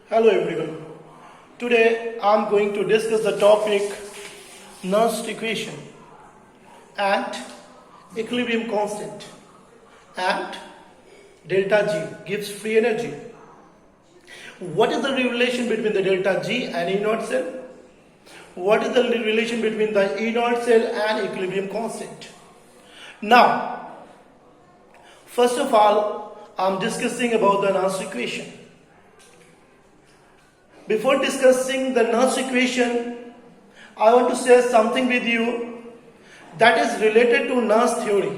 Hello everyone. Today I am going to discuss the topic Nernst equation and equilibrium constant and delta G gives free energy. What is the relation between the delta G and E naught cell? What is the relation between the E naught cell and equilibrium constant? Now, first of all, I am discussing about the Nernst equation. Before discussing the Nernst equation, I want to share something with you that is related to Nernst theory.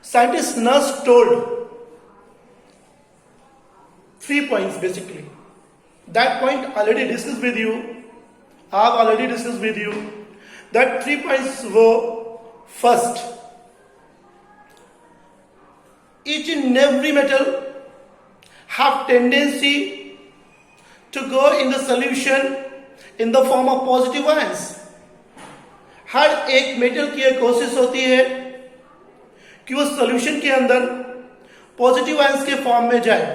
Scientist Nernst told 3 points basically. That point already discussed with you. I have already discussed with you. That 3 points were: first, each and every metal have tendency to go in the solution in the form of positive ions. हर एक metal की एक कोशिश होती है कि वो solution के अंदर पॉजिटिव आयंस के फॉर्म में जाए.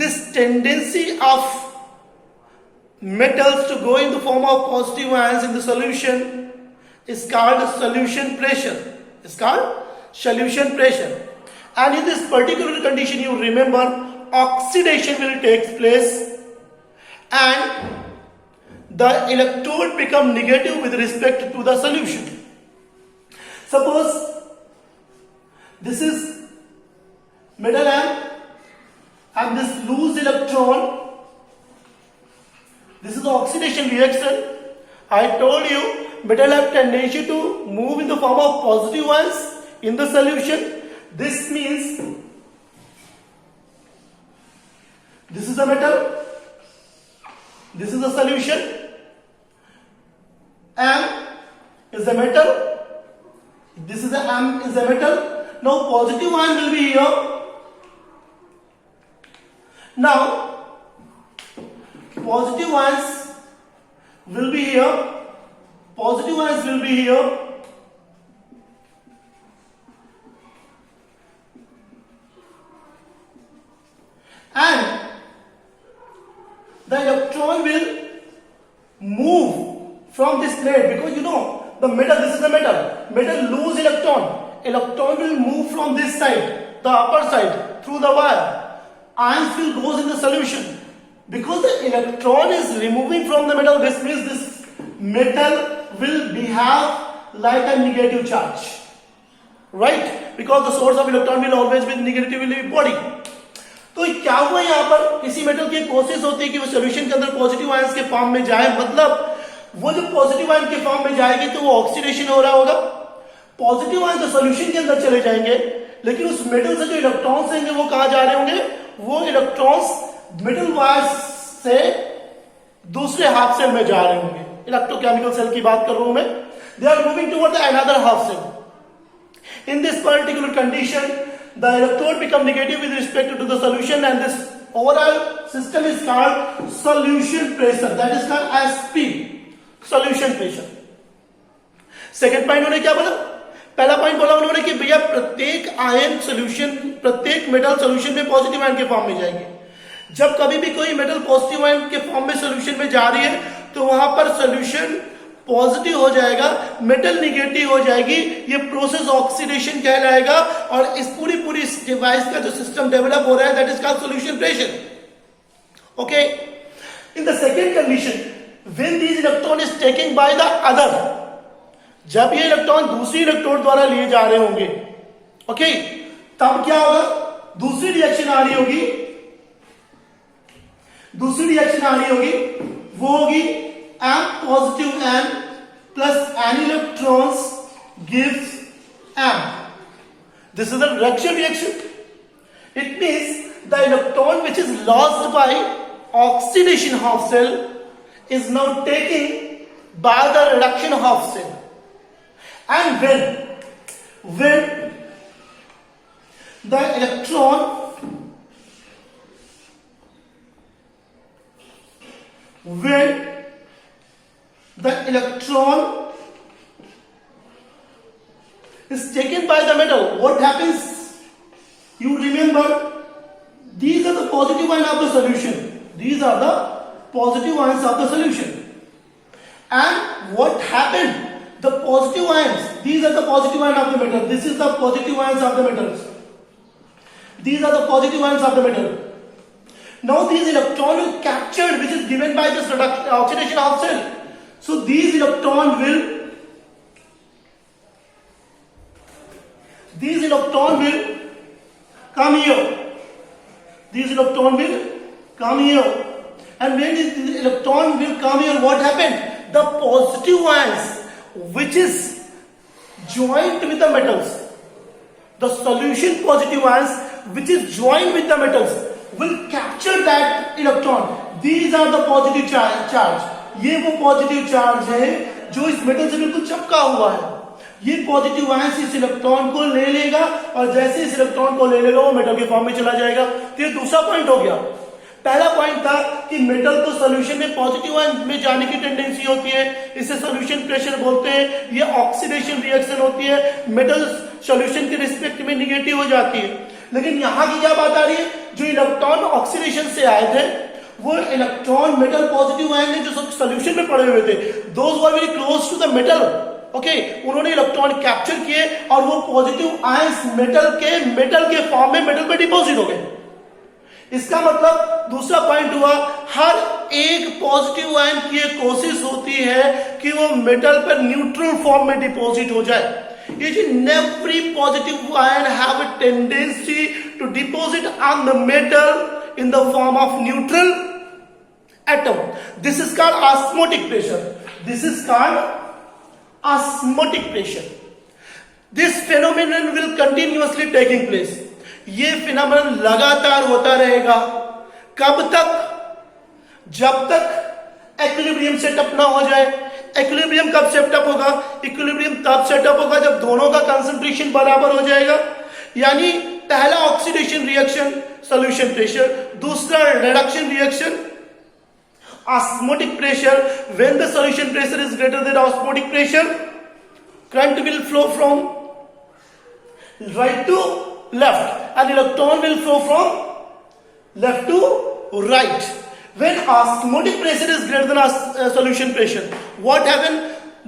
This tendency of metals to go in the form of positive ions in the solution is called solution pressure. It's called solution pressure. And in this particular condition, you remember, oxidation will take place and the electrode become negative with respect to the solution. Suppose this is metal and this loose electron. This is the oxidation reaction. I told you metal have tendency to move in the form of positive ions in the solution. This means this is the metal, this is the solution. M is the metal, this is the M is the metal. Now positive ion will be here. Now positive ions will be here, positive ions will be here, and the electron will move from this plate, because you know the metal, this is the metal lose electron will move from this side, the upper side, through the wire. Ions will goes in the solution. Because the electron is removing from the metal, this means this metal will behave like a negative charge, right? Because the source of electron will always be negatively body. तो क्या हुआ यहाँ पर, किसी metal की कोशिश होती है कि वो सॉल्यूशन के अंदर पॉजिटिव आयंस के फॉर्म में जाए. मतलब वो जब पॉजिटिव आयन के फॉर्म में जाएगी तो वो ऑक्सीडेशन हो रहा होगा. पॉजिटिव आयन तो सॉल्यूशन के अंदर चले जाएंगे, लेकिन उस मेटल से जो इलेक्ट्रॉन्स होंगे वो कहाँ जा रहे होंगे? वो इलेक्ट्रॉन्स मिडिल वायर से दूसरे हाफ सेल में जा रहे होंगे. इलेक्ट्रोकेमिकल सेल की बात कर रहा हूं मैं. They are moving toward the another half cell. In this particular condition, the electrode become negative with respect to the solution, and this overall system is called solution pressure. That is called SP, solution pressure. Second point उन्होंने क्या बोला? पहला point बोला उन्होंने कि भैया प्रत्येक ion solution, प्रत्येक मेटल सॉल्यूशन में पॉजिटिव आयन के फॉर्म में जाएंगे. जब कभी भी कोई मेटल पॉजिटिव आयन के फॉर्म में सॉल्यूशन में जा रही है तो वहां पर सॉल्यूशन पॉजिटिव हो जाएगा, मेटल निगेटिव हो जाएगी. ये प्रोसेस ऑक्सीडेशन कहलाएगा. और इस पूरी इस डिवाइस का जो सिस्टम डेवलप हो रहा है, that is called solution pressure. Okay. In the second condition, when this electron is taking by the other, जब ये इलेक्ट्रॉन दूसरी इलेक्ट्रोड द्वारा लिए जा रहे होंगे, ओके, तब क्या होगा? दूसरी रिएक्शन आ रही होगी, वो होगी M positive N plus N electrons gives M. This is the reduction reaction. It means the electron which is lost by oxidation half cell is now taken by the reduction half cell. And when the electron is taken by the metal, what happens? You remember, these are the positive ion of the solution. These are the positive ions of the solution. And what happened? The positive ions, these are the positive ions of the metal. This is the positive ions of the metals. These are the positive ions of the metal. Now these electrons will capture, which is given by this oxidation half cell. So these electrons will come here. These electrons will come here. And when this electron will come here, what happened? The positive ions, which is joined with the metals, the solution positive ions, which is joined with the metals, will capture that electron. These are the positive charge. ये वो positive charge है जो इस metal से बिल्कुल चिपका हुआ है. ये पॉजिटिव आयंस इस इलेक्ट्रॉन को ले लेगा और जैसे इस इलेक्ट्रॉन को ले लेगा वो मेटल के फॉर्म में चला जाएगा. तो ये दूसरा पॉइंट हो गया. पहला पॉइंट था कि मेटल को सॉल्यूशन में पॉजिटिव आयन में जाने की टेंडेंसी होती है, इसे सॉल्यूशन प्रेशर बोलते हैं. ये ऑक्सीडेशन रिएक्शन होती है, मेटल सॉल्यूशन के रिस्पेक्ट में निगेटिव हो जाती है. लेकिन यहां की क्या बात आ रही है? जो इलेक्ट्रॉन ऑक्सीडेशन से आए थे वो इलेक्ट्रॉन मेटल पॉजिटिव आयन ने जो सॉल्यूशन में पड़े हुए थे, those were very close to the metal. Okay, उन्होंने इलेक्ट्रॉन कैप्चर किए और वो पॉजिटिव आयंस मेटल के फॉर्म में मेटल पे डिपॉजिट हो गए. इसका मतलब दूसरा पॉइंट हुआ, हर एक पॉजिटिव आयन की एक कोशिश होती है कि वो मेटल पर न्यूट्रल फॉर्म में डिपॉजिट हो जाए. Each and every positive ion have a tendency to deposit on the metal in the form of neutral atom. This is called osmotic pressure. This phenomenon will continuously taking place. ये phenomenon लगातार होता रहेगा. कब तक? जब तक equilibrium setup ना हो जाए. इक्विलिब्रियम कब सेटअप होगा? इक्विलिब्रियम तब सेटअप होगा जब दोनों का कंसंट्रेशन बराबर हो जाएगा. यानी पहला ऑक्सीडेशन रिएक्शन सॉल्यूशन प्रेशर, दूसरा reduction reaction osmotic pressure. When the solution pressure is greater than osmotic pressure, current will flow from right to left and electron will flow from left to right. When osmotic pressure is greater than solution pressure, what happens?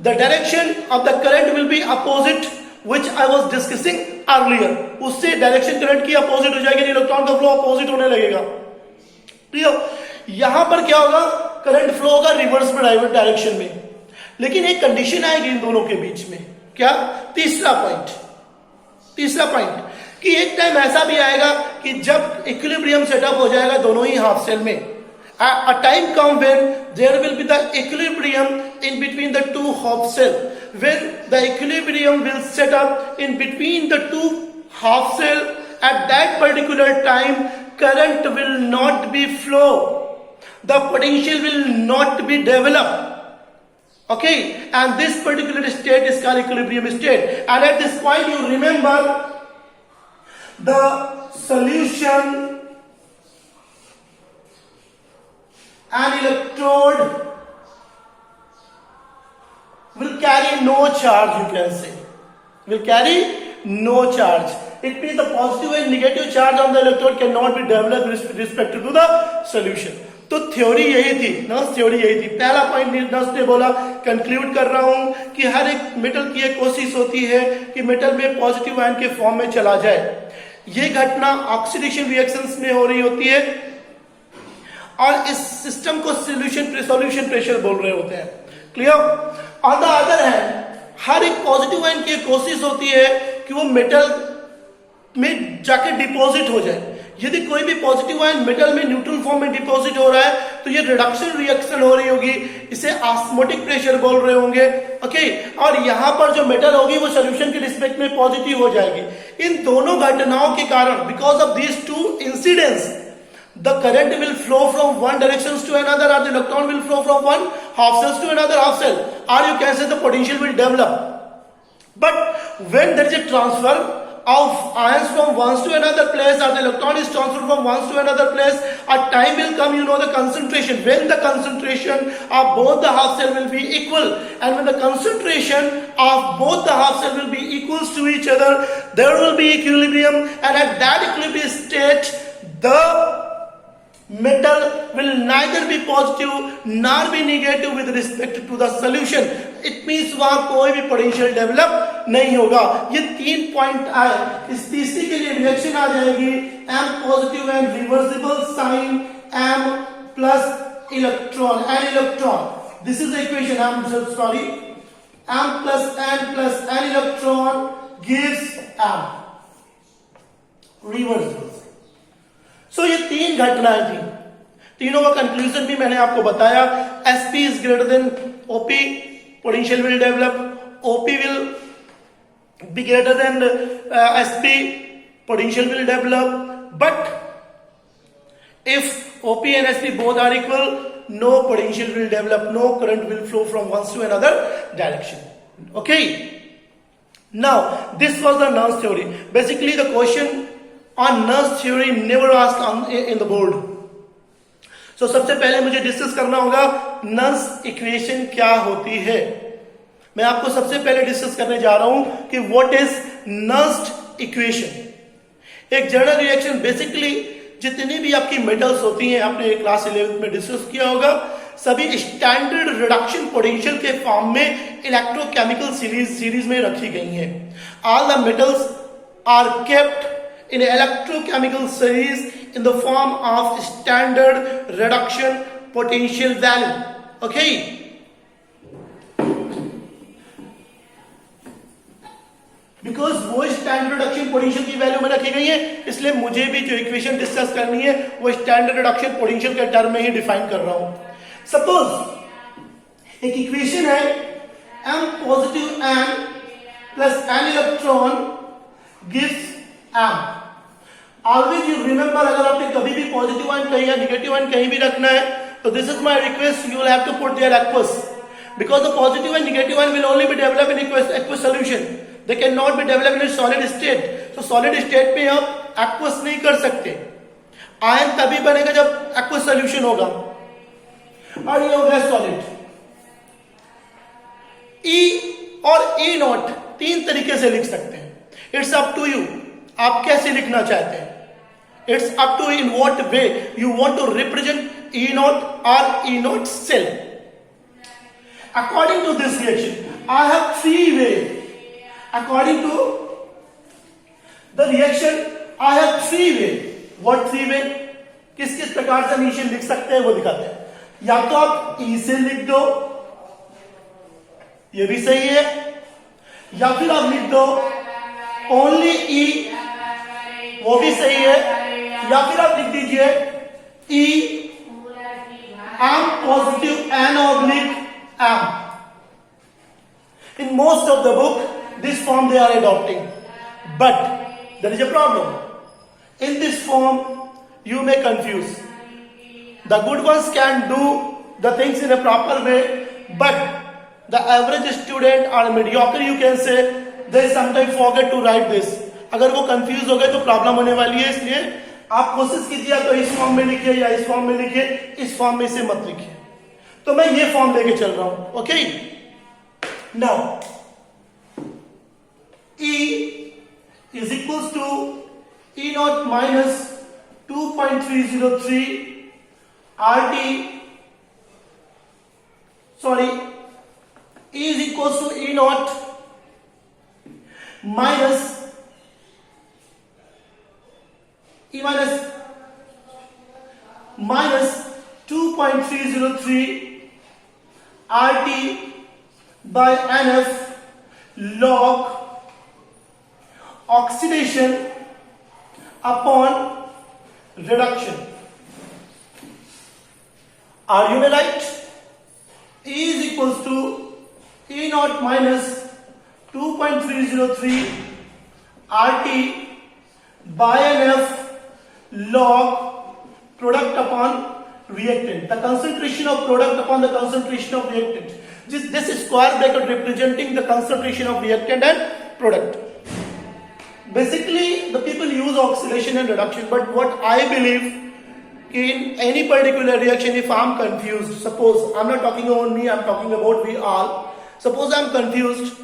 The direction of the current will be opposite, which I was discussing earlier. उससे direction current की opposite हो जाएगी, electron का flow opposite होने लगेगा. ठीक, यहां पर क्या होगा? करंट फ्लो होगा रिवर्स में डायरेक्शन में. लेकिन एक कंडीशन आएगी इन दोनों के बीच में. क्या? तीसरा पॉइंट कि एक टाइम ऐसा भी आएगा कि जब इक्विलिब्रियम सेटअप हो जाएगा दोनों ही हाफ सेल में. A time come when there will be the equilibrium in between the two half cell. When the equilibrium will set up in between the two half cell, at that particular time, current will not be flow. The potential will not be developed. Okay, and this particular state is called equilibrium state. And at this point, you remember the solution. An electrode will carry no charge, you can say. Will carry no charge. It means the positive and negative charge on the electrode cannot be developed with respect to the solution. तो theory यही थी, nurse theory यही थी. पहला point nurse ने बोला, conclude कर रहा हूं कि हर एक मेटल की एक कोशिश होती है कि मेटल में पॉजिटिव आयन के फॉर्म में चला जाए. ये घटना ऑक्सीडेशन रिएक्शंस में हो रही होती है और इस सिस्टम को सॉल्यूशन प्रेशर बोल रहे होते हैं. Clear? On the other hand, हर एक पॉजिटिव आयन की कोशिश होती है कि वो मेटल में जाके डिपॉजिट हो जाए. यदि कोई भी पॉजिटिव आयन मेटल में न्यूट्रल फॉर्म में डिपॉजिट हो रहा है तो ये रिडक्शन रिएक्शन हो रही होगी, इसे ऑस्मोटिक प्रेशर बोल रहे होंगे. ओके, और यहां पर जो मेटल होगी वो सॉल्यूशन के रिस्पेक्ट में पॉजिटिव हो जाएगी. इन दोनों घटनाओं के कारण, because of these two incidents, the current will flow from one direction to another, or the electron will flow from one half cell to another half cell, or you can say the potential will develop. But when there is a transfer of ions from one to another place, or the electron is transferred from one to another place, a time will come, you know, the concentration, when the concentration of both the half cell will be equal, and when the concentration of both the half cell will be equals to each other, there will be equilibrium, and at that equilibrium state, the metal will neither be positive nor be negative with respect to the solution. It means वहां कोई भी potential develop नहीं होगा. ये 3 point आए. इस तीसरी के लिए रिएक्शन आ जाएगी M positive and reversible sign M plus electron N electron. This is the equation. M plus N electron gives M. Reversible. So ये 3 घटनाएं थी. तीनों का कंक्लूजन भी मैंने आपको बताया. Sp is greater than OP, potential will develop. OP will be greater than Sp, potential will develop. But if OP and Sp both are equal, no potential will develop, no current will flow from one to another direction. Okay. Now this was the Nernst theory. Basically the question on Nernst theory never asked in the board. So सबसे पहले मुझे discuss करना होगा Nernst equation क्या होती है. मैं आपको सबसे पहले डिस्कस करने जा रहा हूं कि व्हाट इज Nernst इक्वेशन. एक जनरल रिएक्शन बेसिकली जितनी भी आपकी मेटल्स होती हैं, आपने क्लास 11 में डिस्कस किया होगा, सभी स्टैंडर्ड रिडक्शन पोटेंशियल के फॉर्म में इलेक्ट्रोकेमिकल सीरीज में रखी गई हैं. All the metals are kept in electrochemical series in the form of standard reduction potential value. Okay. Because वो स्टैंडर्ड रिडक्शन पोटेंशियल की वैल्यू में रखी गई है, इसलिए मुझे भी जो इक्वेशन डिस्कस करनी है वो स्टैंडर्ड रिडक्शन पोटेंशियल के टर्म में ही डिफाइन कर रहा हूं. सपोज एक इक्वेशन है M positive N plus N electron gives M. Always you remember, अगर आपने कभी भी पॉजिटिव आयन कहीं या नेगेटिव आयन कहीं भी रखना है तो this is my request, you will have to put there aqueous, because the positive and negative ion will only be develop in aqueous solution. They can not be develop in solid state. So solid state में आप aqueous नहीं कर सकते. Ion तभी बनेगा जब aqueous solution होगा. और ये हो गया सॉलिड. E और E नॉट 3 तरीके से लिख सकते हैं. इट्स अप टू यू, आप कैसे लिखना चाहते हैं. It's up to in what way you want to represent E not और E not cell. According to this reaction I have 3 way. According to the reaction I have 3 way. What 3 way? किस किस प्रकार से initial लिख सकते हैं वो दिखाते हैं. या तो आप E से लिख दो, ये भी सही है, या फिर आप लिख दो ओनली E, वो भी सही है, या फिर आप लिख दीजिए E M positive N oblique M. In most of the book, this form they are adopting, but there is a problem. In this form, you may confuse. The good ones can do the things in a proper way, but the average student or mediocre, you can say, they sometimes forget to write this. अगर वो confuse हो गए तो problem होने वाली है. इसलिए आप कोशिश कीजिए तो इस फॉर्म में लिखिए या इस फॉर्म में लिखिए, इस फॉर्म में इसे मत लिखिए. तो मैं ये फॉर्म लेके चल रहा हूं. Okay. Now E is equals to E naught minus 2.303 RT. Sorry, E is equals to E naught minus E minus 2.303 RT by NF log oxidation upon reduction. Are you right? E is equals to E naught minus 2.303 RT by NF log product upon reactant. The concentration of product upon the concentration of reactant. This is square bracket representing the concentration of reactant and product. Basically, the people use oxidation and reduction, but what I believe in any particular reaction, if I am confused, suppose I am not talking about me, I am talking about we all. Suppose I am confused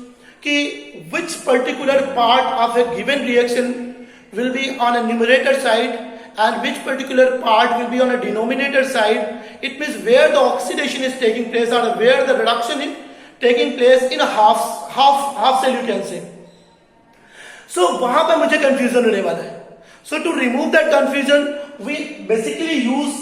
कि which particular part of a given reaction will be on a numerator side and which particular part will be on a denominator side, it means where the oxidation is taking place or where the reduction is taking place in a half cell you can say. So वहां पर मुझे confusion होने वाला है. So to remove that confusion, we basically use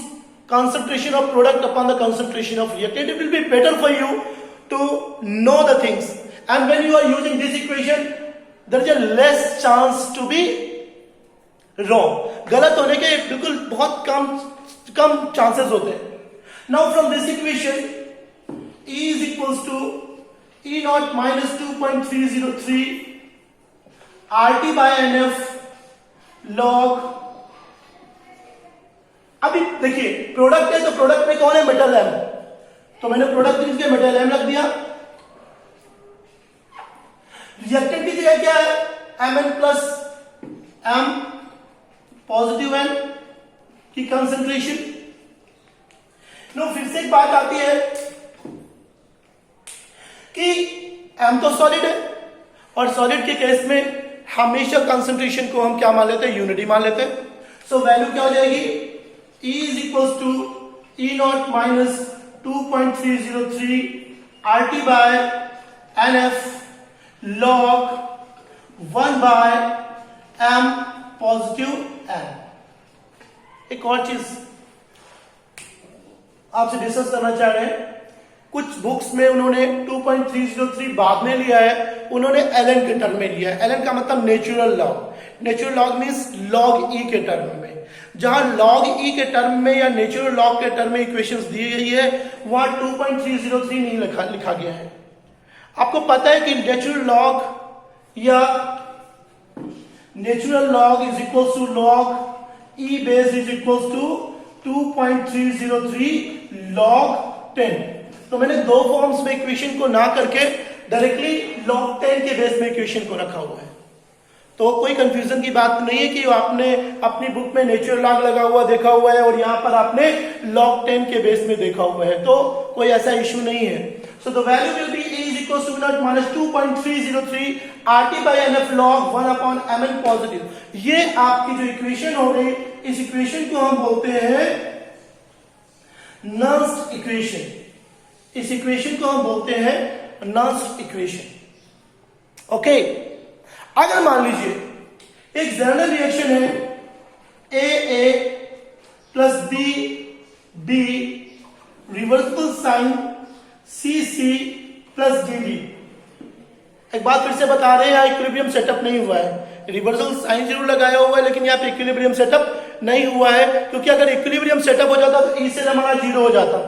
concentration of product upon the concentration of reactant. It will be better for you to know the things. And when you are using this equation, there is a less chance to be wrong. गलत होने के बिल्कुल बहुत कम chances होते हैं. Now from this equation, E is equals to E naught minus 2.303 RT by NF log. अभी देखिए product है तो प्रोडक्ट में कौन है, मेटल एम, तो मैंने प्रोडक्ट की जगह मेटल एम रख दिया. रिएक्टेंट की जगह क्या है, Mn plus M positive N की कंसेंट्रेशन. नो फिर से एक बात आती है कि एम तो सॉलिड है और सॉलिड के केस में हमेशा कंसेंट्रेशन को हम क्या मान लेते हैं, यूनिटी मान लेते हैं. सो वैल्यू क्या हो जाएगी, E is equals to E naught minus 2.303 RT by NF log 1 by M positive N. एक और चीज आपसे डिस्कस करना चाह रहे हैं. कुछ बुक्स में उन्होंने 2.303 बाद में लिया है, उन्होंने एलन के टर्म में लिया है. एलन का मतलब natural log. Natural log means log e के टर्म में. जहां लॉग ई के टर्म में या नेचुरल लॉग के टर्म में इक्वेशंस दी गई है, वहां 2.303 नहीं लिखा गया है. आपको पता है कि नेचुरल लॉग या natural log is equal to log e base is equal to 2.303 log 10. तो मैंने दो फॉर्म्स में इक्वेशन को ना करके डायरेक्टली log 10 के बेस में इक्वेशन को रखा हुआ है. तो कोई कंफ्यूजन की बात नहीं है कि आपने अपनी बुक में नेचुरल लॉग लगा हुआ देखा हुआ है और यहां पर आपने log 10 के बेस में देखा हुआ है, तो कोई ऐसा इश्यू नहीं है. So the value will be E is equals to naught minus 2.303 RT by NF log 1 upon Mn positive. ये आपकी जो इक्वेशन हो गई, इस इक्वेशन को हम बोलते हैं नर्स्ड इक्वेशन. इस इक्वेशन को हम बोलते हैं नर्स्ड इक्वेशन. ओके, अगर मान लीजिए एक जनरल रिएक्शन है A plus B reversible sign C plus D. एक बात फिर से बता रहे हैं, यहाँ इक्विलिब्रियम सेटअप नहीं हुआ है. रिवर्सल साइन जरूर लगाया हुआ है लेकिन यहाँ पे इक्विलिब्रियम सेटअप नहीं हुआ है, क्योंकि अगर इक्विलिब्रियम सेटअप हो जाता तो ई से हमारा जीरो हो जाता.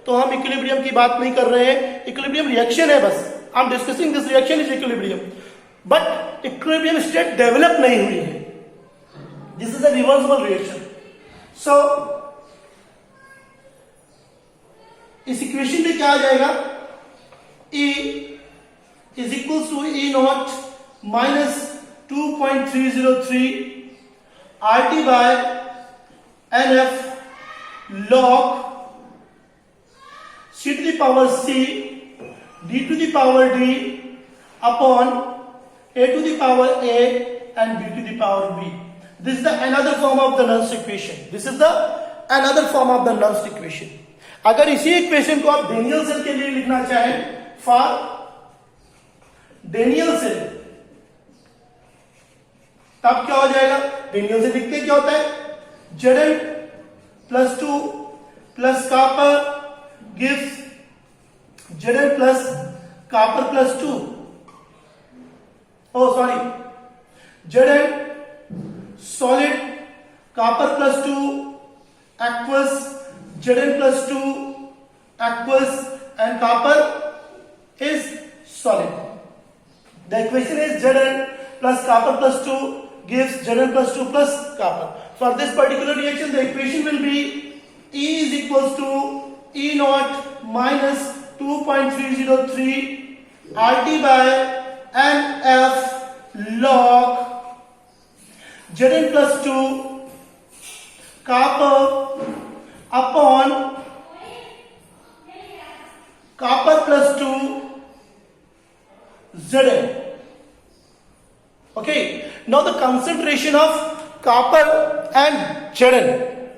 तो हम इक्विलिब्रियम की बात नहीं कर रहे हैं, इक्विलिब्रियम रिएक्शन है बस. I am discussing this reaction is equilibrium, but equilibrium state develop नहीं हुई है. This is a reversible reaction. So इस इक्वेशन में क्या आ जाएगा, E is equals to E naught minus 2.303 RT by NF log C to the power C D to the power D upon A to the power A and B to the power B. This is the another form of the Nernst equation. This is the another form of the Nernst equation. अगर इसी equation को आप Daniel cell के लिए लिखना चाहें, for Daniel cell, तब क्या हो जाएगा, डेनियल सेल लिखते क्या होता है, Zn plus 2 plus copper gives Zn plus copper plus 2. Oh sorry, Zn solid copper plus 2 aqueous Zn plus 2 aqueous and copper is solid. The equation is Zn plus copper plus 2 gives Zn plus 2 plus copper. For this particular reaction, the equation will be E is equals to E naught minus 2.303 RT by NF log Zn plus 2 copper upon copper plus 2 Zn. Okay, now the concentration of copper and Zn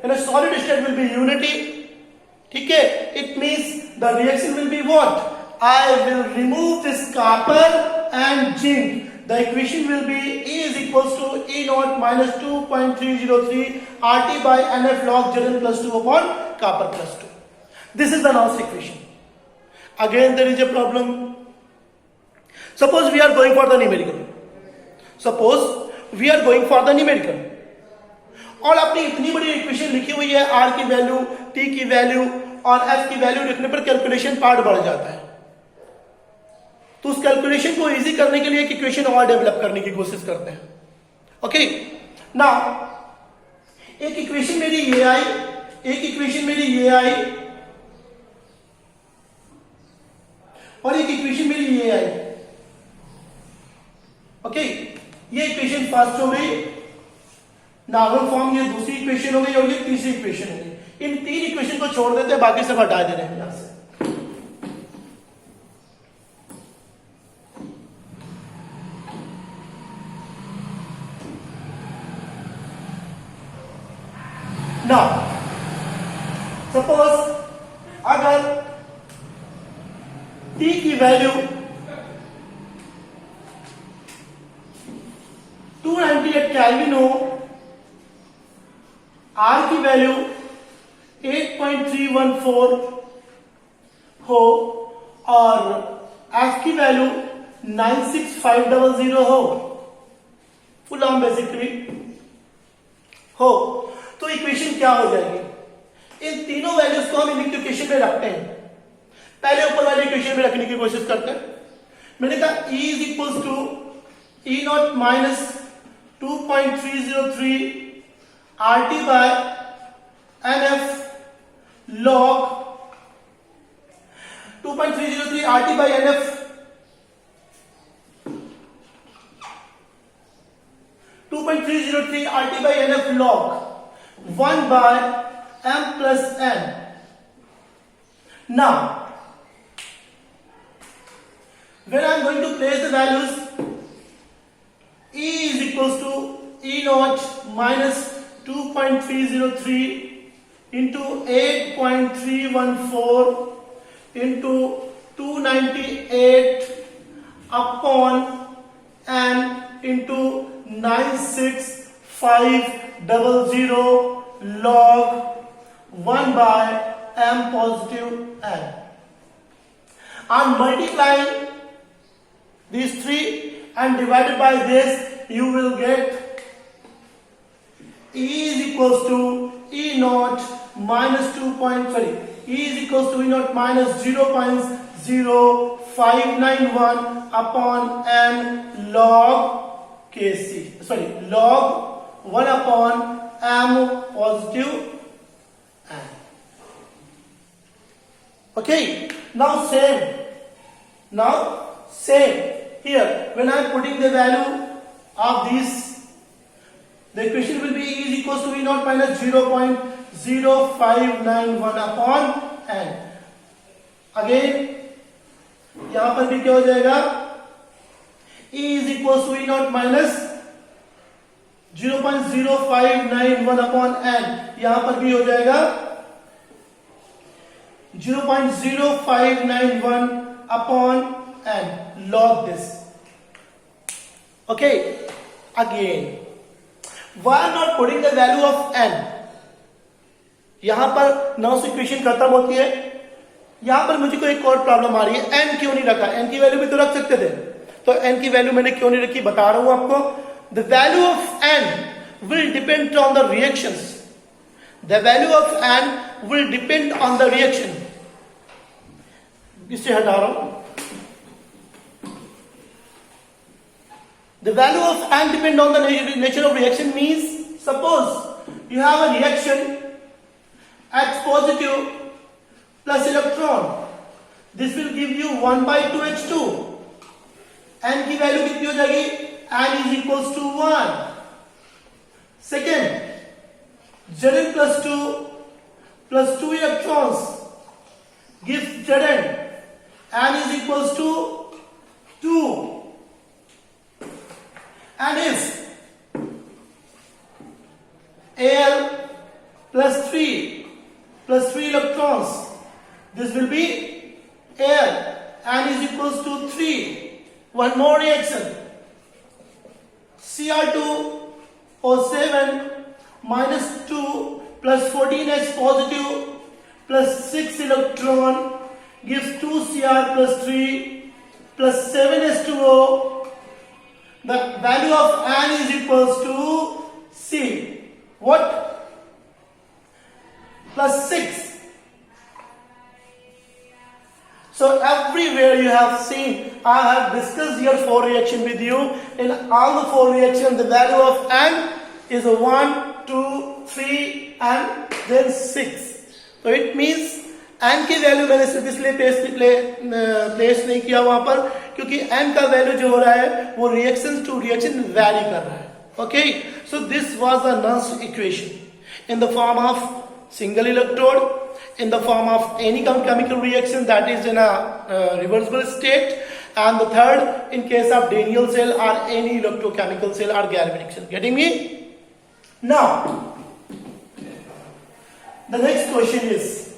in a solid state will be unity. ठीक है, it means the reaction will be what? I will remove this copper and zinc. The equation will be E is equals to E naught minus 2.303 RT by NF log Zn plus 2 upon copper plus 2. This is the Gauss equation. Again there is a problem. Suppose we are going for the numerical. Suppose we are going for the numerical. और आपने इतनी बड़ी equation लिखी हुई है, R की value, T की value और F की वैल्यू लिखने पर कैलकुलेशन पार्ट बढ़ जाता है। तो उस कैलकुलेशन को इजी करने के लिए एक इक्वेशन और डेवलप करने की कोशिश करते हैं। ओके, नाउ एक इक्वेशन मेरी ये आई, एक इक्वेशन मेरी ये आई और एक इक्वेशन मेरी ये आई। ओके, ये इक्वेशन फर्स्ट हो गई, नॉर्मल फॉर्म ये दूसरी इक्वेशन हो गई और ये तीसरी इक्वेशन हो गई। इन तीन इक्वेशन को छोड़ देते हैं, बाकी सब हटा दे रहे हैं यहां से। Now, suppose अगर T की वैल्यू 298 केल्विन हो, R की वैल्यू 8.314 हो और F की वैल्यू 96500 हो, फुल आर्म बेसिकली हो, तो इक्वेशन क्या हो जाएगी? इन तीनों वैल्यूज को हम इक्वेशन में रखते हैं। पहले ऊपर वाले इक्वेशन में रखने की कोशिश करते हैं। मैंने कहा E is equals to E not minus 2.303 RT by NF log 2.303 RT by NF 2.303 RT by NF log 1 by M plus N. Now, when I am going to place the values, E is equals to E naught minus 2.303 into 8.314 into 298 upon N into 96500 log 1 by M positive N. On multiplying these three and divided by this, you will get E is equals to E naught minus E is equals to E naught minus 0.0591 upon N log Kc. Log 1 upon M positive N. Okay, now same here. When I am putting the value of these, the equation will be E is equals to E naught minus 0.0591 upon N. Again, यहां पर भी क्या हो जाएगा? E is equals to E naught minus 0.0591 upon N. यहां पर भी हो जाएगा 0.0591 upon N. Log this. Okay. Again, why not putting the value of N? यहां पर नॉस इक्वेशन खत्म होती है। यहां पर मुझे कोई एक और प्रॉब्लम आ रही है, N क्यों नहीं रखा? N की वैल्यू भी तो रख सकते थे, तो N की वैल्यू मैंने क्यों नहीं रखी बता रहा हूं आपको। The value of N will depend on the reactions. The value of N will depend on the reaction. इससे हटा रहा हूं। The value of N depend on the nature of reaction means, suppose you have a reaction H positive plus electron. This will give you 1 by 2H2. N की value कितनी हो जाएगी? N is equals to 1. Second, Zn plus 2 plus 2 electrons gives Zn. N is equals to 2. And if plus 3 electrons. This will be air. N is equals to 3. One more reaction. Cr2O7 minus 2 plus 14H positive plus 6 electron gives 2Cr plus 3 plus 7H2O. The value of N is equals to C. What? Plus 6. So everywhere you have seen, I have discussed here 4 reaction with you. In all the 4 reactions, the value of N is 1, 2, 3 and then 6. So it means N की value मैंने सिर्फ इसलिए place नहीं किया वहां पर क्योंकि N का वैल्यू जो हो रहा है वो रिएक्शन टू रिएक्शन वैरी कर रहा है. Okay, so this was the Nernst equation in the form of single electrode, in the form of any chemical reaction that is in a reversible state, and the third in case of Daniell cell or any electrochemical cell or galvanic cell. Getting me? Now, the next question is,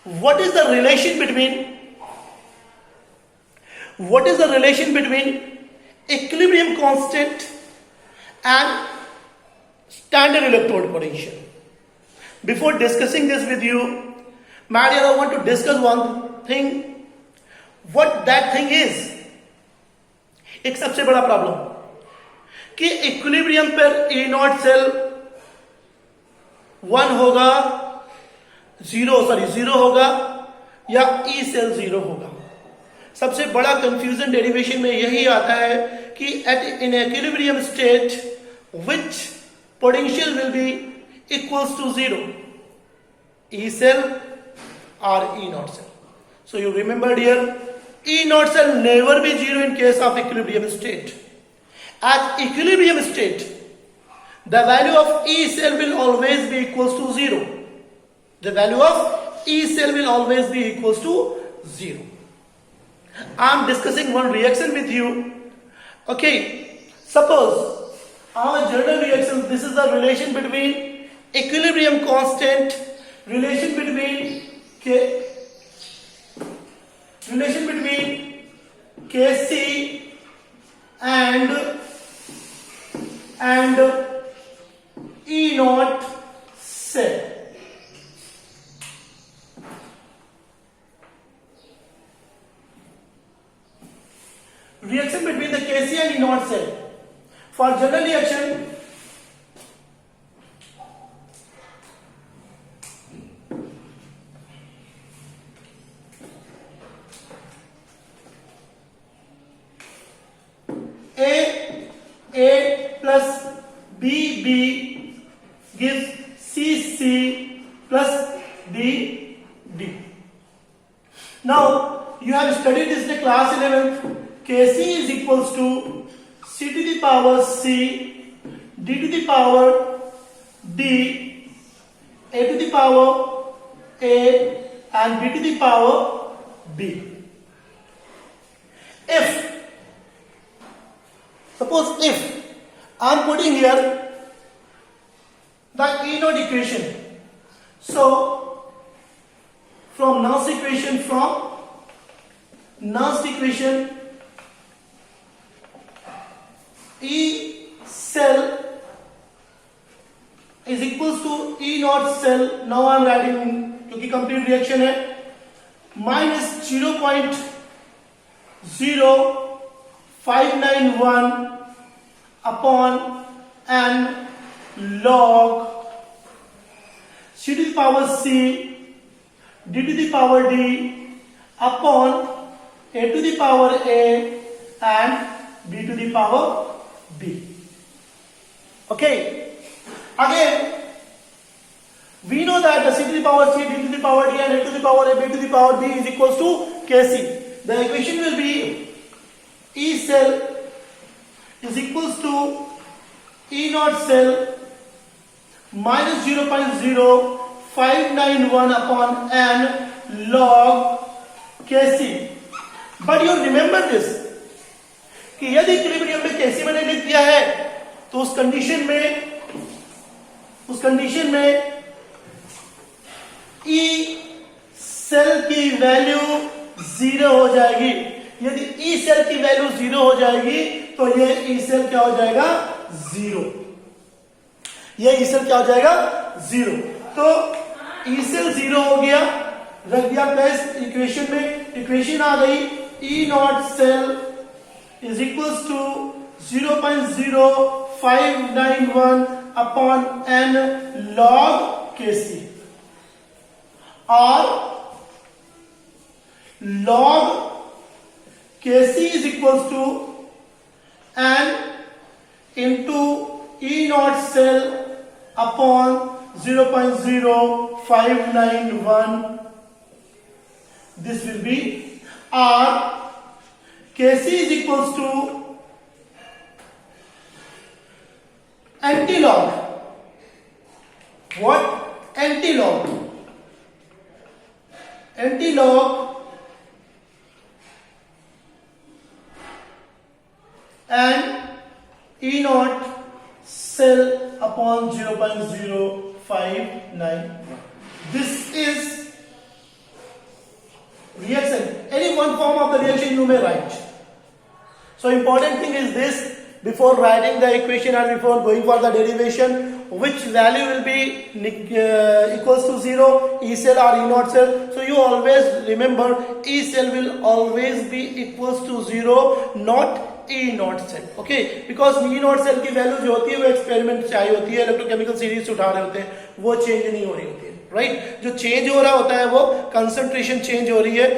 what is the relation between equilibrium constant and standard electrode potential? Before discussing this with you, my dear, I want to discuss one thing. What that thing is? एक सबसे बड़ा problem कि equilibrium पर E not cell 1 होगा, 0 होगा या E cell 0 होगा. सबसे बड़ा कंफ्यूजन डेरिवेशन में यही आता है कि at in equilibrium state which potential will be equals to 0, E cell or E naught cell. So you remember here, E naught cell never be 0 in case of equilibrium state. At equilibrium state, the value of E cell will always be equals to 0. The value of E cell will always be equals to 0. I am discussing one reaction with you. Okay, suppose our general reaction, this is the relation between equilibrium constant, relation between Kc and E naught cell. Reaction between the Kc and E naught cell. For general reaction, A plus BB gives CC plus DD. Now you have studied this in the class 11th. Kc is equals to C to the power C, D to the power D, A to the power A and B to the power B. Suppose if I am putting here the E naught equation. So from Nernst equation, E cell is equals to E naught cell. Now I am writing क्योंकि complete reaction है minus 0.0591 upon n log C to the power C, D to the power D upon A to the power A and B to the power B. Okay. Again, we know that the C to the power C, D to the power D and A to the power A, B to the power B is equals to Kc. The equation will be E cell is equals to E naught cell minus 0.0591 upon n log Kc. But you remember this कि यदि equilibrium में Kc मैंने लिख दिया है तो उस condition में उस कंडीशन में ई सेल की वैल्यू 0 हो जाएगी। यदि ई सेल की वैल्यू 0 हो जाएगी तो ये ई सेल क्या हो जाएगा 0, ये ई सेल क्या हो जाएगा 0। तो ई सेल 0 हो गया, रख दिया प्लस इक्वेशन में, इक्वेशन आ गई E naught cell is equals to 0.0591 upon n log Kc, और log Kc is equals to n into E naught cell upon 0.0591. This will be R. Kc is equals to antilog. What? Antilog. Antilog and E naught cell upon 0.0591. This is reaction. Any one form of the reaction you may write. So important thing is this: before writing the equation and before going for the derivation, which value will be equals to 0, E cell or E naught cell. So you always remember E cell will always be equals to 0, not E naught cell. Okay, because E naught cell की value जो होती है वो experiment चाहिए होती है, electrochemical series से उठा रहे होते हैं, वो चेंज नहीं हो रही होती है, राइट। जो चेंज हो रहा होता है वो कंसंट्रेशन चेंज हो रही है,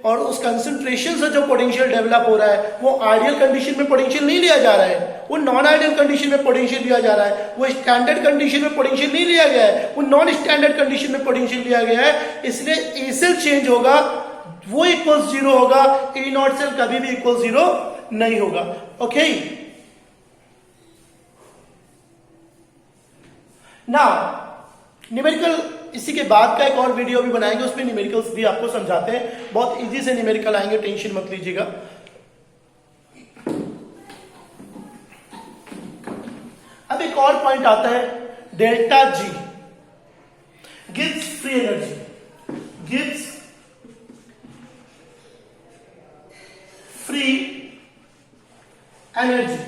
और उस कंसंट्रेशन से जो पोटेंशियल डेवलप हो रहा है वो आइडियल कंडीशन में पोटेंशियल नहीं लिया जा रहा है, वो नॉन आइडियल कंडीशन में पोटेंशियल लिया जा रहा है, वो स्टैंडर्ड कंडीशन में पोटेंशियल नहीं लिया गया है, वो नॉन स्टैंडर्ड कंडीशन में पोटेंशियल लिया गया है। इसलिए ई सेल चेंज होगा, वो इक्वल 0 होगा, ई नॉट सेल कभी भी इक्वल 0 नहीं होगा। ओके, नाउ न्यूमेरिकल, इसी के बाद का एक और वीडियो भी बनाएंगे, उसमें न्यूमेरिकल्स भी आपको समझाते हैं, बहुत इजी से न्यूमेरिकल आएंगे, टेंशन मत लीजिएगा। अब एक और पॉइंट आता है, delta G gives free energy, gives free energy.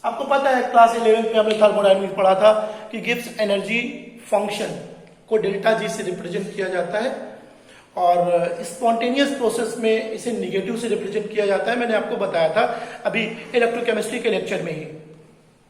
आपको पता है क्लास 11 में हमने थर्मोडायनेमिक्स पढ़ा था कि गिब्स एनर्जी फंक्शन को डेल्टा जी से रिप्रेजेंट किया जाता है, और स्पॉन्टेनियस प्रोसेस में इसे निगेटिव से रिप्रेजेंट किया जाता है। मैंने आपको बताया था अभी इलेक्ट्रोकेमिस्ट्री के लेक्चर में ही।